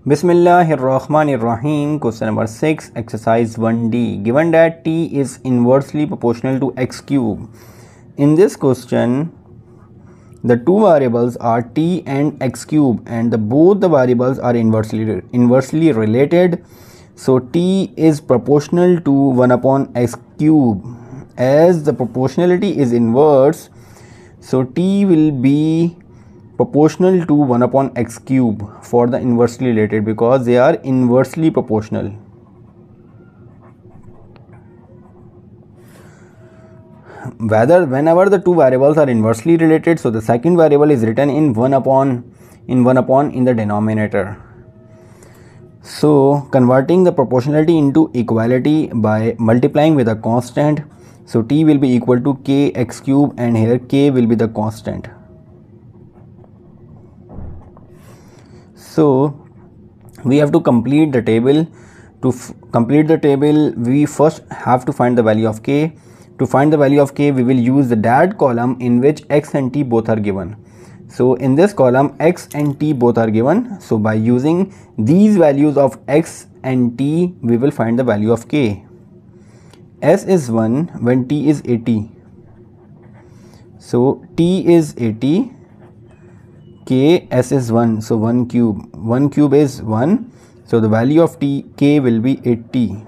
Bismillahirrahmanirrahim. Question number 6, exercise 1D. Given that t is inversely proportional to x cube. In this question, the two variables are t and x cube, and both the variables are inversely related. So t is proportional to 1 upon x cube. As the proportionality is inverse, so t will be proportional to 1 upon x cube for the inversely related, because they are inversely proportional. Whenever the two variables are inversely related, so the second variable is written in 1 upon in the denominator. So converting the proportionality into equality by multiplying with a constant, so t will be equal to k x cube, and here k will be the constant. So we have to complete the table. To complete the table, we first have to find the value of k. To find the value of k, we will use the that column in which x and t both are given. So in this column, x and t both are given. So by using these values of x and t, we will find the value of k. S is 1 when t is 80. So t is 80. K, S is 1, so 1 cube. 1 cube is 1, so the value of t, k will be 80.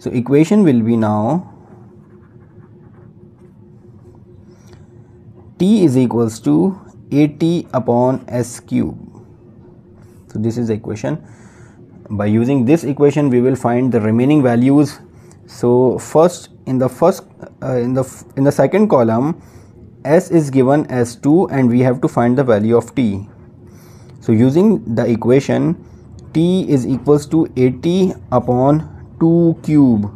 So equation will be now t is equals to 80 upon s cube. So this is the equation. By using this equation, we will find the remaining values. So first in the second column, s is given as 2, and we have to find the value of t. So using the equation, t is equals to 80 upon 2 cube.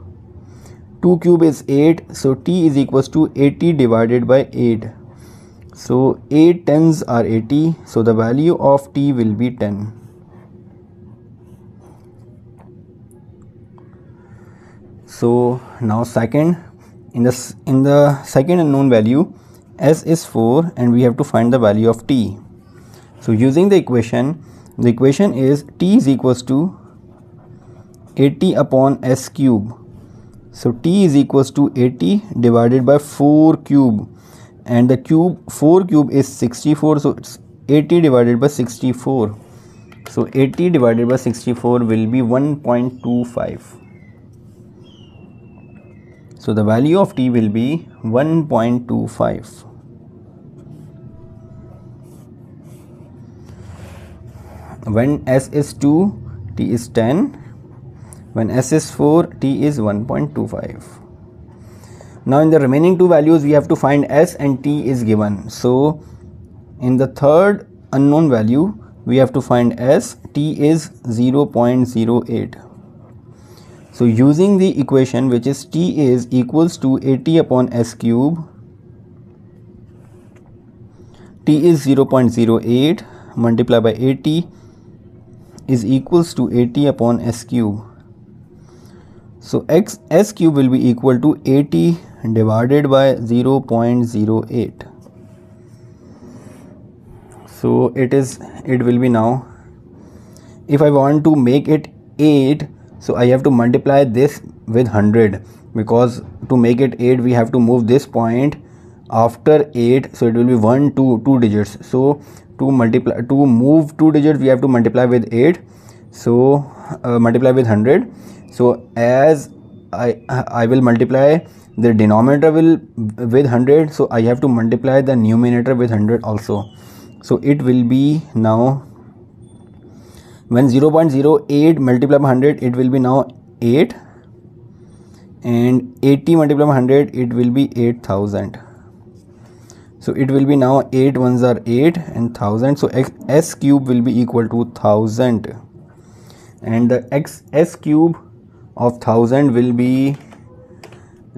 2 cube is 8, so t is equals to 80 divided by 8. So 8 tens are 80, so the value of t will be 10. So now second, in the second unknown value, s is 4, and we have to find the value of t. So using the equation is t is equals to 80 upon s cube. So t is equals to 80 divided by 4 cube, and the 4 cube is 64, so it's 80 divided by 64. So 80 divided by 64 will be 1.25. So the value of t will be 1.25. When s is 2, t is 10. When s is 4, t is 1.25. Now in the remaining two values, we have to find s and t is given. So in the third unknown value, we have to find s, t is 0.08. So using the equation, which is t is equals to 80 upon s cube, t is 0.08 multiplied by 80 is equals to 80 upon s cube. So s cube will be equal to 80 divided by 0.08. So it will be now, if I want to make it 8, so I have to multiply this with 100, because to make it 8, we have to move this point after 8, so it will be 1 2 digits. So to move 2 digits, we have to multiply with 8, so multiply with 100. So as I will multiply the denominator with 100, so I have to multiply the numerator with 100 also. So it will be now, when 0.08 multiplied by 100, it will be now 8, and 80 multiplied by 100, it will be 8000. So it will be now 8 ones are 8 and 1000. So s cube will be equal to 1000, and the s cube of 1000 will be,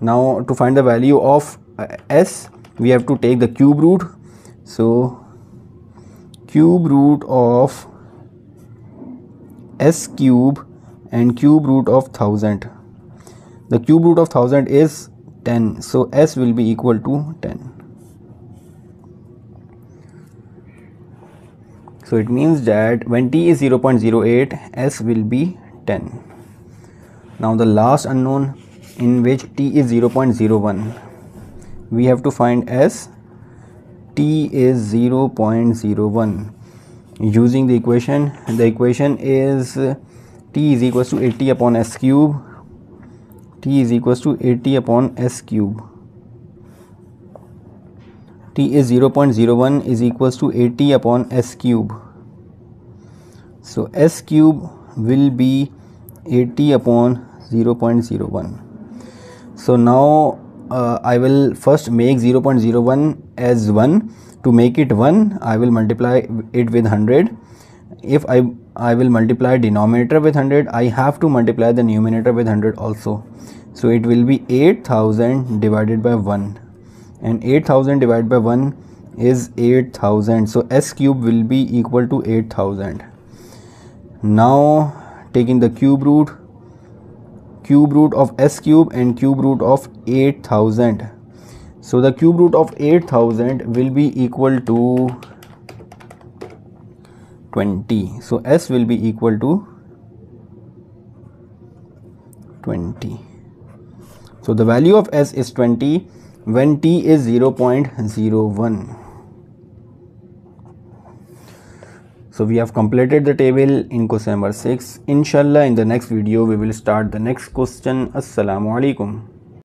now to find the value of s, we have to take the cube root. So cube root of s cube and cube root of 1000. The cube root of 1000 is 10, so s will be equal to 10. So it means that when t is 0.08, s will be 10. Now the last unknown, in which t is 0.01, we have to find s. T is 0.01 using the equation. The equation is t is equals to 80 upon s cube. T is equals to 80 upon s cube. T is 0.01 is equals to 80 upon s cube. So s cube will be 80 upon 0.01. So now I will first make 0.01 as 1. To make it 1, I will multiply it with 100. If I will multiply denominator with 100, I have to multiply the numerator with 100 also. So it will be 8000 divided by 1, and 8000 divided by 1 is 8000. So s cube will be equal to 8000. Now taking the cube root of s cube and cube root of 8000. So the cube root of 8000 will be equal to 20. So s will be equal to 20. So the value of s is 20 when t is 0.01. So we have completed the table in question number 6. Inshallah, in the next video we will start the next question. Assalamu alaikum.